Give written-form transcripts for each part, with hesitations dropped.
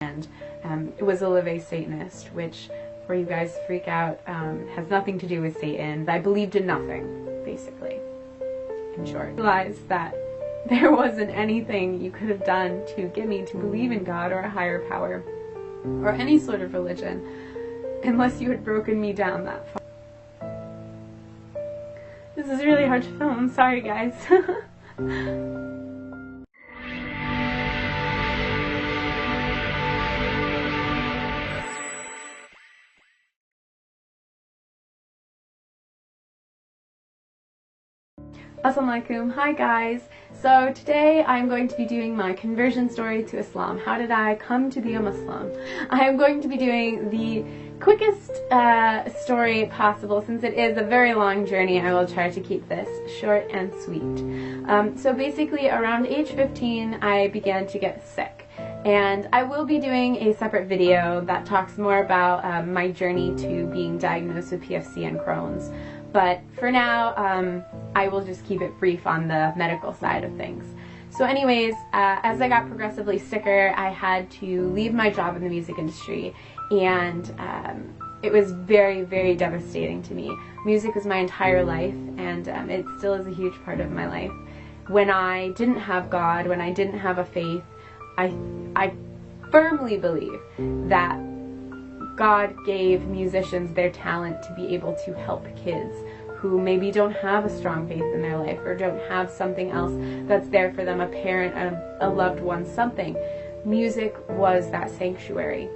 and was a LaVey Satanist, which, before you guys freak out, has nothing to do with Satan. I believed in nothing, basically, in short. I realized that there wasn't anything you could have done to get me to believe in God or a higher power or any sort of religion unless you had broken me down that far. This is really hard to film. I'm sorry, guys. Assalamu alaikum. Hi guys. So today I'm going to be doing my conversion story to Islam. How did I come to be a Muslim? I am going to be doing the quickest story possible. Since it is a very long journey, I will try to keep this short and sweet. So basically around age 15 I began to get sick. And I will be doing a separate video that talks more about my journey to being diagnosed with PFC and Crohn's. But for now, I will just keep it brief on the medical side of things. So anyways, as I got progressively sicker, I had to leave my job in the music industry, and it was very, very devastating to me. Music was my entire life, and it still is a huge part of my life. When I didn't have God, when I didn't have a faith, I firmly believe that God gave musicians their talent to be able to help kids who maybe don't have a strong faith in their life or don't have something else that's there for them, a parent, a loved one, something. Music was that sanctuary.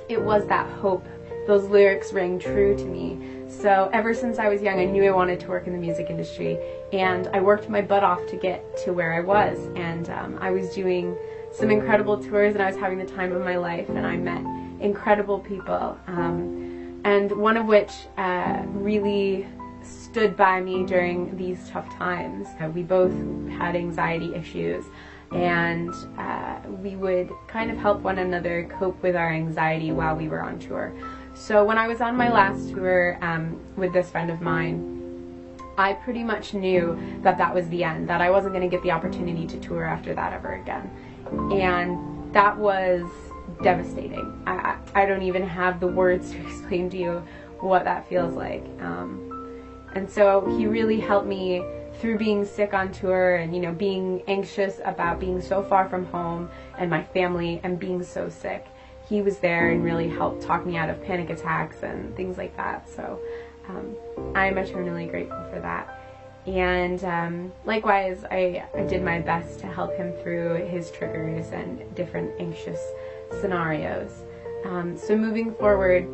It was that hope. Those lyrics rang true to me. So ever since I was young, I knew I wanted to work in the music industry, and I worked my butt off to get to where I was. And I was doing some incredible tours, and I was having the time of my life, and I met incredible people, and one of which really stood by me during these tough times. We both had anxiety issues, and we would kind of help one another cope with our anxiety while we were on tour. So when I was on my last tour with this friend of mine, I pretty much knew that that was the end, that I wasn't going to get the opportunity to tour after that ever again. And that was devastating. I don't even have the words to explain to you what that feels like. And so he really helped me through being sick on tour and, you know, being anxious about being so far from home and my family and being so sick. He was there and really helped talk me out of panic attacks and things like that. So I'm eternally grateful for that. And likewise, I did my best to help him through his triggers and different anxious scenarios. So moving forward,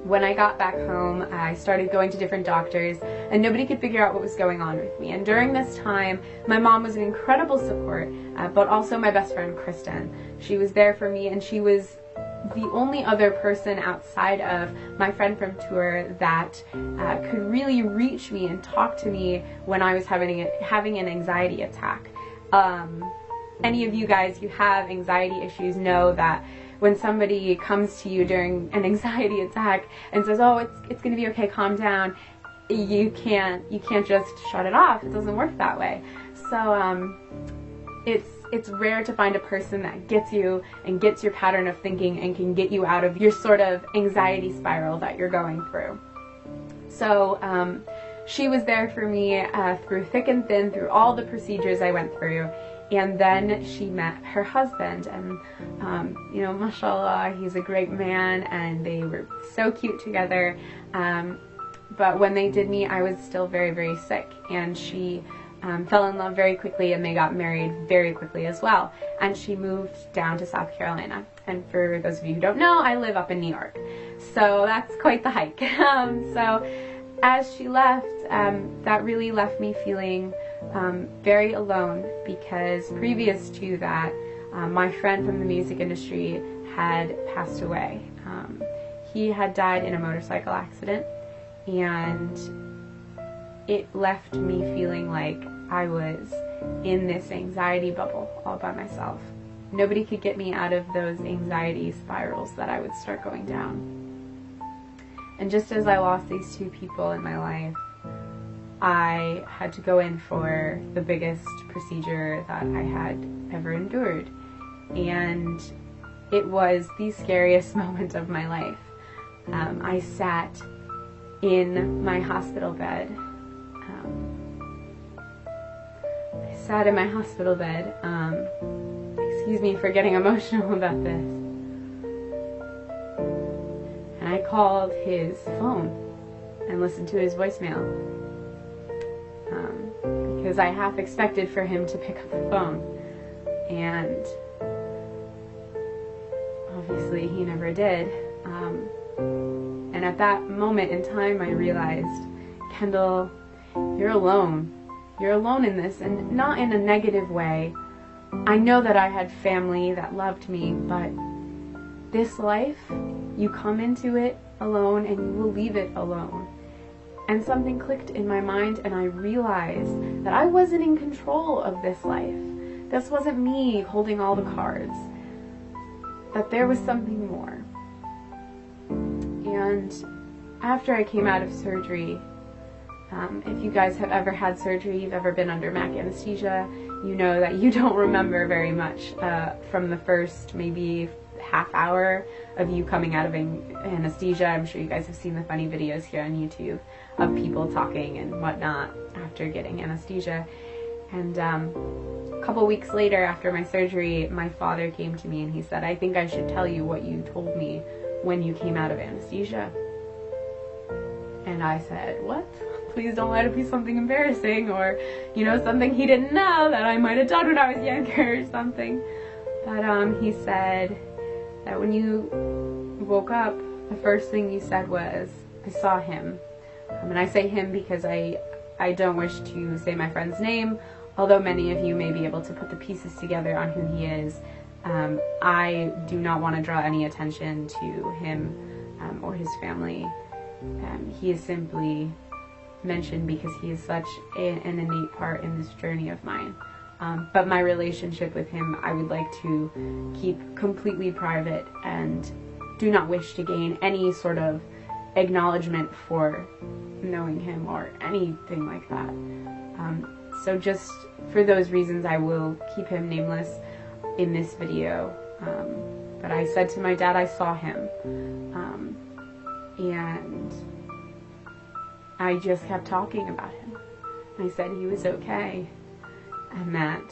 when I got back home, I started going to different doctors, and nobody could figure out what was going on with me. And during this time, my mom was an incredible support, but also my best friend, Kristen. She was there for me, and she was the only other person outside of my friend from tour that could really reach me and talk to me when I was having an anxiety attack. Any of you guys who have anxiety issues know that when somebody comes to you during an anxiety attack and says, "Oh, it's going to be okay, calm down," you can't just shut it off. It doesn't work that way. So it's rare to find a person that gets you and gets your pattern of thinking and can get you out of your sort of anxiety spiral that you're going through. So she was there for me through thick and thin, through all the procedures I went through. And then she met her husband, and you know, mashallah, he's a great man, and they were so cute together. But when they did meet, I was still very, very sick, and she fell in love very quickly, and they got married very quickly as well. And she moved down to South Carolina. And for those of you who don't know, I live up in New York, so that's quite the hike. So as she left, that really left me feeling very alone, because previous to that, my friend from the music industry had passed away. He had died in a motorcycle accident, and it left me feeling like I was in this anxiety bubble all by myself. Nobody could get me out of those anxiety spirals that I would start going down. And just as I lost these two people in my life, I had to go in for the biggest procedure that I had ever endured. And it was the scariest moment of my life. I sat in my hospital bed. Excuse me for getting emotional about this. And I called his phone and listened to his voicemail. Because I half expected for him to pick up the phone. And obviously he never did. And at that moment in time I realized, Kendall, you're alone. You're alone in this, and not in a negative way. I know that I had family that loved me, but this life, you come into it alone and you will leave it alone. And something clicked in my mind, and I realized that I wasn't in control of this life. This wasn't me holding all the cards. That there was something more. And after I came out of surgery, if you guys have ever had surgery, you've ever been under MAC anesthesia, you know that you don't remember very much from the first maybe half hour of you coming out of anesthesia. I'm sure you guys have seen the funny videos here on YouTube of people talking and whatnot after getting anesthesia. And a couple weeks later after my surgery, my father came to me and he said, I think I should tell you what you told me when you came out of anesthesia. And I said, what? Please don't let it be something embarrassing, or, you know, something he didn't know that I might have done when I was younger or something. But he said that when you woke up, the first thing you said was, I saw him. And I say him because I don't wish to say my friend's name, although many of you may be able to put the pieces together on who he is. I do not want to draw any attention to him or his family. He is simply mentioned because he is such an innate part in this journey of mine. But my relationship with him, I would like to keep completely private and do not wish to gain any sort of acknowledgement for knowing him or anything like that. So just for those reasons, I will keep him nameless in this video. But I said to my dad I saw him. And I just kept talking about him. I said he was okay, and that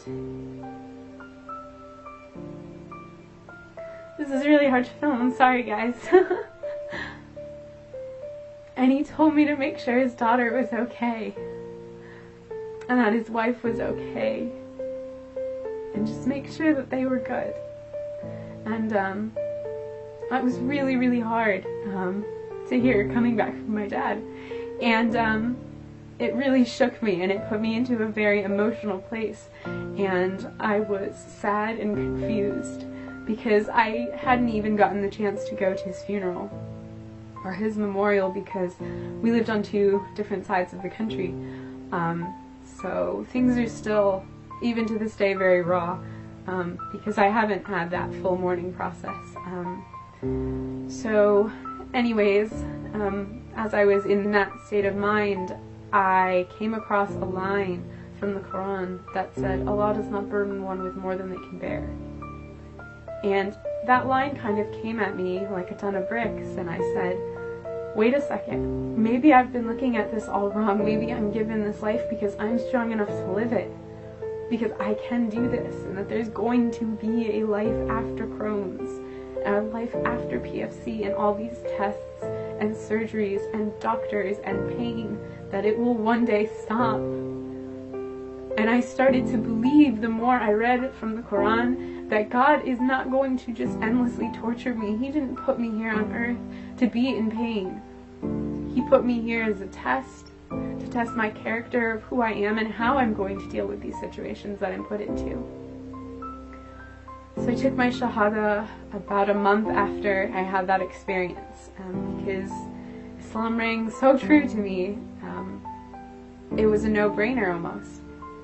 this is really hard to film, I'm sorry guys. And he told me to make sure his daughter was okay, and that his wife was okay, and just make sure that they were good. And that was really, really hard to hear coming back from my dad. And it really shook me, and it put me into a very emotional place. And I was sad and confused because I hadn't even gotten the chance to go to his funeral or his memorial because we lived on two different sides of the country. So things are still, even to this day, very raw because I haven't had that full mourning process. So anyways, as I was in that state of mind, I came across a line from the Quran that said, Allah does not burden one with more than they can bear. And that line kind of came at me like a ton of bricks, and I said, wait a second, maybe I've been looking at this all wrong. Maybe I'm given this life because I'm strong enough to live it, because I can do this, and that there's going to be a life after Crohn's, a life after PFC, and all these tests and surgeries and doctors and pain, that it will one day stop. And I started to believe, the more I read from the Quran, that God is not going to just endlessly torture me. He didn't put me here on earth to be in pain. He put me here as a test, to test my character of who I am and how I'm going to deal with these situations that I'm put into. So I took my Shahada about a month after I had that experience, because Islam rang so true to me. It was a no-brainer almost.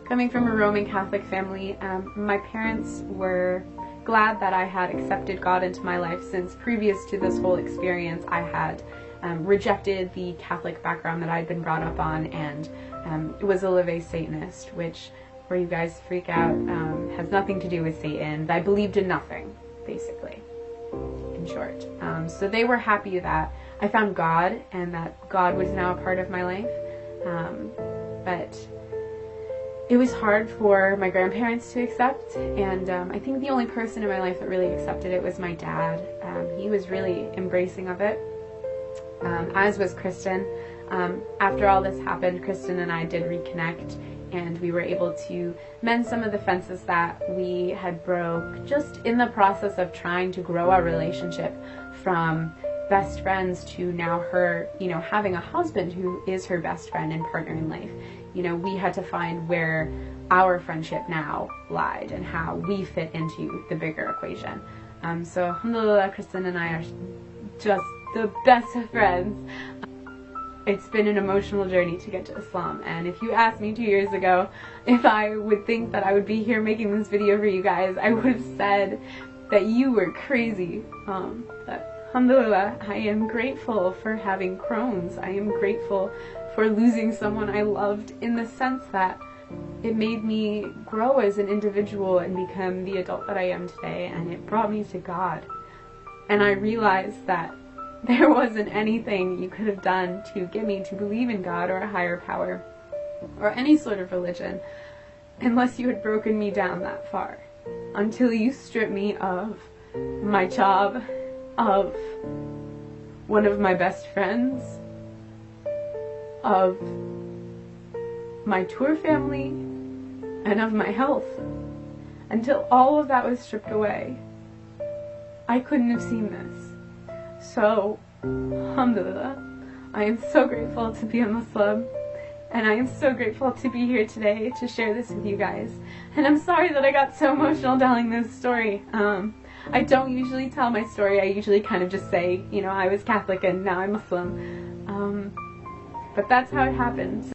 Coming from a Roman Catholic family, my parents were glad that I had accepted God into my life, since previous to this whole experience I had rejected the Catholic background that I'd been brought up on, and was a Live Satanist, which, where you guys freak out, has nothing to do with Satan. I believed in nothing, basically. in short. So they were happy that I found God and that God was now a part of my life. But it was hard for my grandparents to accept, and I think the only person in my life that really accepted it was my dad. He was really embracing of it, as was Kristen. After all this happened, Kristen and I did reconnect, and we were able to mend some of the fences that we had broke just in the process of trying to grow our relationship from best friends to now her, you know, having a husband who is her best friend and partner in life. You know, we had to find where our friendship now lied and how we fit into the bigger equation. So alhamdulillah, Kristen and I are just the best of friends. It's been an emotional journey to get to Islam, and if you asked me 2 years ago if I would think that I would be here making this video for you guys, I would have said that you were crazy. But alhamdulillah, I am grateful for having Crohn's. I am grateful for losing someone I loved, in the sense that it made me grow as an individual and become the adult that I am today, and it brought me to God. And I realized that there wasn't anything you could have done to get me to believe in God or a higher power or any sort of religion unless you had broken me down that far, until you stripped me of my job, of one of my best friends, of my tour family, and of my health. Until all of that was stripped away, I couldn't have seen this. So, alhamdulillah, I am so grateful to be a Muslim, and I am so grateful to be here today to share this with you guys. And I'm sorry that I got so emotional telling this story. I don't usually tell my story. I usually kind of just say, you know, I was Catholic and now I'm Muslim. But that's how it happened.